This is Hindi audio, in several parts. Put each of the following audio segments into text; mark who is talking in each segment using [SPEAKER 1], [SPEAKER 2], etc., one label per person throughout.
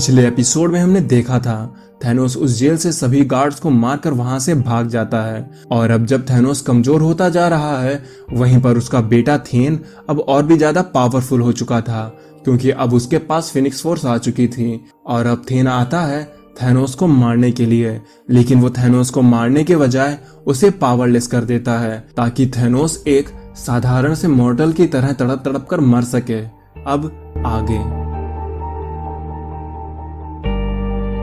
[SPEAKER 1] पिछले एपिसोड में हमने देखा था थैनोस उस जेल से सभी गार्ड्स को मारकर वहां से भाग जाता है और अब जब थैनोस कमजोर होता जा रहा है वहीं पर उसका बेटा थेन अब और भी ज्यादा पावरफुल हो चुका था क्योंकि अब उसके पास फिनिक्स फोर्स आ चुकी थी और अब थेन आता है थैनोस को मारने के लिए। लेकिन वो थैनोस को मारने के बजाय उसे पावरलेस कर देता है ताकि थैनोस एक साधारण से मॉर्टल की तरह तड़प तड़प कर मर सके। अब आगे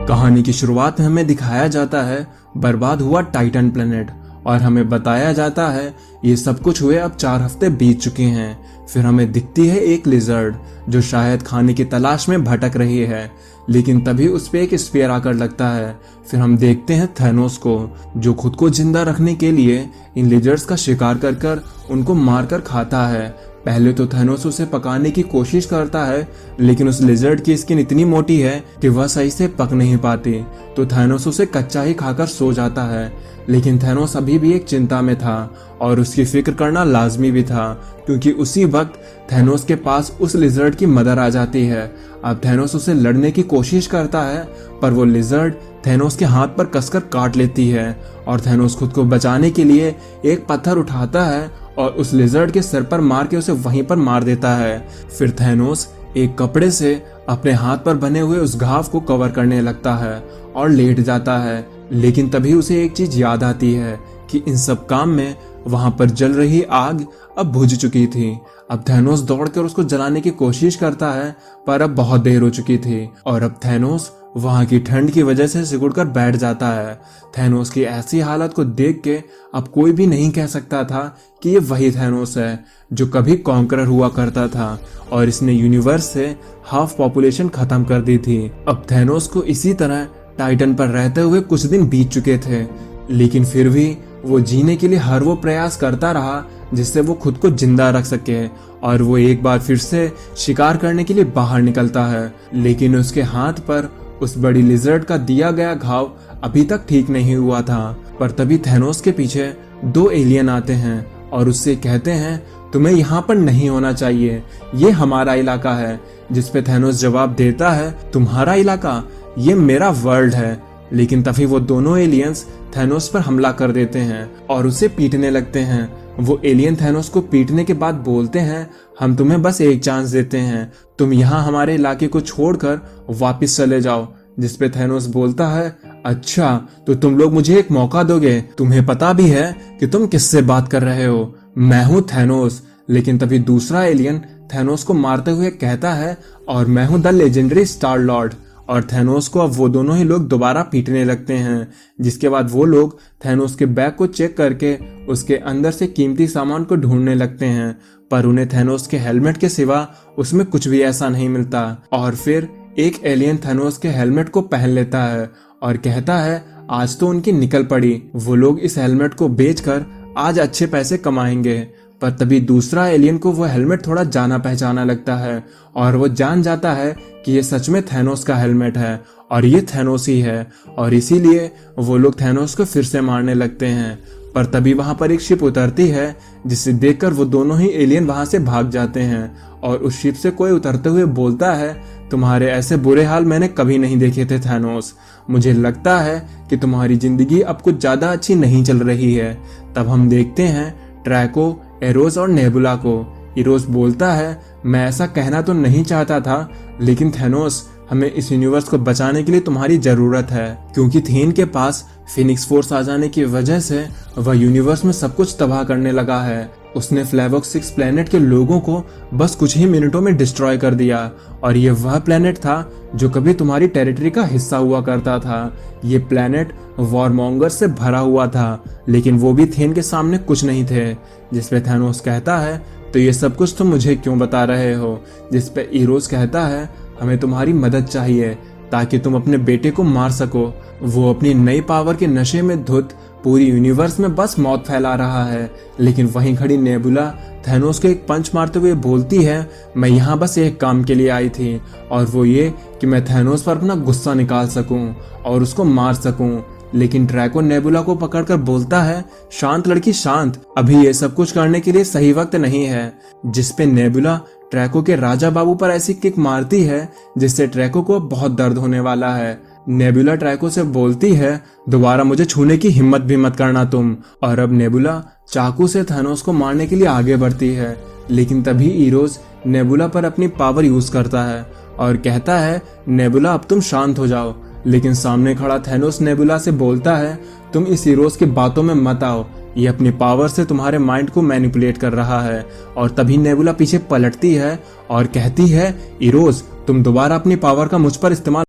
[SPEAKER 1] कहानी की शुरुआत में हमें दिखाया जाता है बर्बाद हुआ टाइटन प्लेनेट और हमें बताया जाता है ये सब कुछ हुए अब 4 हफ्ते बीत चुके हैं। फिर हमें दिखती है एक लिजर्ड जो शायद खाने की तलाश में भटक रही है, लेकिन तभी उस पे एक स्फीयर आकर लगता है। फिर हम देखते हैं थैनोस को जो खुद को जिंदा रखने के लिए इन लिजर्ड्स का शिकार कर कर उनको मारकर खाता है। पहले तो थैनोस उसे पकाने की कोशिश करता है लेकिन उस लिजर्ड की स्किन इतनी मोटी है कि वह सही से पक नहीं पाती, तो थैनोस उसे कच्चा ही खाकर सो जाता है। लेकिन थैनोस अभी भी एक चिंता में था और उसकी फिक्र करना लाजमी भी था क्योंकि उसी वक्त थैनोस के पास उस लिजर्ड की मदर आ जाती है। अब थैनोस उसे लड़ने की कोशिश करता है पर वो लिजर्ड थैनोस के हाथ पर कसकर काट लेती है और थैनोस खुद को बचाने के लिए एक पत्थर उठाता है और उस लिजर्ड के सर पर मार के उसे वहीं पर मार देता है। फिर थैनोस एक कपड़े से अपने हाथ पर बने हुए उस घाव को कवर करने लगता है और लेट जाता है। लेकिन तभी उसे एक चीज याद आती है कि इन सब काम में वहां पर जल रही आग अब बुझ चुकी थी। अब थैनोस दौड़कर उसको जलाने की कोशिश करता है पर अब बहुत देर हो चुकी थी और अब थैनोस वहां की ठंड की वजह से सिकुड़कर बैठ जाता है। थैनोस की ऐसी हालत को देख के अब कोई भी नहीं कह सकता था कि ये वही थैनोस है जो कभी कॉन्करर हुआ करता था और इसने यूनिवर्स से हाफ पॉपुलेशन खत्म कर दी थी। अब थैनोस को इसी तरह टाइटन पर रहते हुए कुछ दिन बीत चुके थे, लेकिन फिर भी वो जीने के लिए हर वो प्रयास करता रहा जिससे वो खुद को जिंदा रख सके और वो एक बार फिर से शिकार करने के लिए बाहर निकलता है। लेकिन उसके हाथ पर उस बड़ी लिजर्ड का दिया गया घाव अभी तक ठीक नहीं हुआ था। पर तभी थैनोस के पीछे 2 एलियन आते हैं और उससे कहते हैं तुम्हें यहाँ पर नहीं होना चाहिए, ये हमारा इलाका है। जिस पे थैनोस जवाब देता है तुम्हारा इलाका, ये मेरा वर्ल्ड है। लेकिन तभी वो दोनों एलियंस थैनोस पर हमला कर देते हैं और उसे पीटने लगते हैं। वो एलियन थैनोस को पीटने के बाद बोलते हैं हम तुम्हें बस एक चांस देते हैं, तुम यहाँ हमारे इलाके को छोड़कर वापस चले जाओ। जिस पे थैनोस बोलता है अच्छा तो तुम लोग मुझे एक मौका दोगे, तुम्हें पता भी है कि तुम किससे बात कर रहे हो, मैं हूँ थैनोस। लेकिन तभी दूसरा एलियन थैनोस को मारते हुए कहता है और मैं हूँ द लेजेंडरी स्टार लॉर्ड। और थैनोस को अब वो दोनों ही लोग दोबारा पीटने लगते हैं। जिसके बाद वो लोग थैनोस के बैग को चेक करके उसके अंदर से कीमती सामान को ढूंढने लगते हैं पर उन्हें थैनोस के हेलमेट के सिवा उसमें कुछ भी ऐसा नहीं मिलता। और फिर एक एलियन थैनोस के हेलमेट को पहन लेता है और कहता है आज तो उनकी निकल पड़ी, वो लोग इस हेलमेट को बेचकर आज अच्छे पैसे कमाएंगे। पर तभी दूसरा एलियन को वो हेलमेट थोड़ा जाना पहचाना लगता है और वो जान जाता है कि ये सच में थैनोस का हेलमेट है और ये थैनोस ही है और इसीलिए वो लोग थैनोस को फिर से मारने लगते हैं। पर तभी वहां पर एक शिप उतरती है जिसे देखकर वो दोनों ही एलियन वहां से भाग जाते हैं और उस शिप से कोई उतरते हुए बोलता है तुम्हारे ऐसे बुरे हाल मैंने कभी नहीं देखे थे थैनोस, मुझे लगता है कि तुम्हारी जिंदगी अब कुछ ज्यादा अच्छी नहीं चल रही है। तब हम देखते हैं ड्रैको, एरोस और नेबुला को। एरोस बोलता है मैं ऐसा कहना तो नहीं चाहता था लेकिन थैनोस हमें इस यूनिवर्स को बचाने के लिए तुम्हारी जरूरत है क्योंकि थेन के पास फिनिक्स फोर्स आ जाने की वजह से वह यूनिवर्स में सब कुछ तबाह करने लगा है। उसने फ्लेवोक्स 6 प्लेनेट के लोगों को बस कुछ ही मिनटों में डिस्ट्रॉय कर दिया और ये वह प्लेनेट था जो कभी तुम्हारी टेरिटरी का हिस्सा हुआ करता था। ये प्लेनेट वॉरमॉन्गर से भरा हुआ था लेकिन वो भी थेन के सामने कुछ नहीं थे। जिसपे थैनोस कहता है तो ये सब कुछ तुम मुझे क्यों बता रहे हो। जिसपे एरोस कहता है हमें तुम्हारी मदद चाहिए ताकि तुम अपने बेटे को मार सको। वो अपनी नई पावर के नशे में धुत पूरी यूनिवर्स में बस मौत फैला रहा है। लेकिन वहीं खड़ी नेबुला थैनोस को एक पंच मारते हुए बोलती है मैं यहाँ बस एक काम के लिए आई थी और वो ये कि मैं थैनोस पर अपना गुस्सा निकाल सकूं और उसको मार सकूं। लेकिन ड्रैको नेबुला को पकड़कर बोलता है शांत लड़की शांत, अभी ये सब कुछ करने के लिए सही वक्त नहीं है। जिसपे नेबुला ट्रैको के राजा बाबू पर ऐसी किक मारती है जिससे ट्रैको को बहुत दर्द होने वाला है। नेबुला ट्रैको से बोलती है, दोबारा मुझे छूने की हिम्मत भी मत करना तुम। और अब नेबुला चाकू से थैनोस को मारने के लिए आगे बढ़ती है, लेकिन तभी इरोज नेबुला पर अपनी पावर यूज करता है और कहता है, नेबुला अब तुम शांत हो जाओ। लेकिन सामने खड़ा थैनोस नेबुला से बोलता है, तुम इस इरोज की बातों में मत आओ, ये अपनी पावर से तुम्हारे माइंड को मैनिपुलेट कर रहा है। और तभी नेबुला पीछे पलटती है और कहती है, इरोज तुम दोबारा अपनी पावर का मुझ पर इस्तेमाल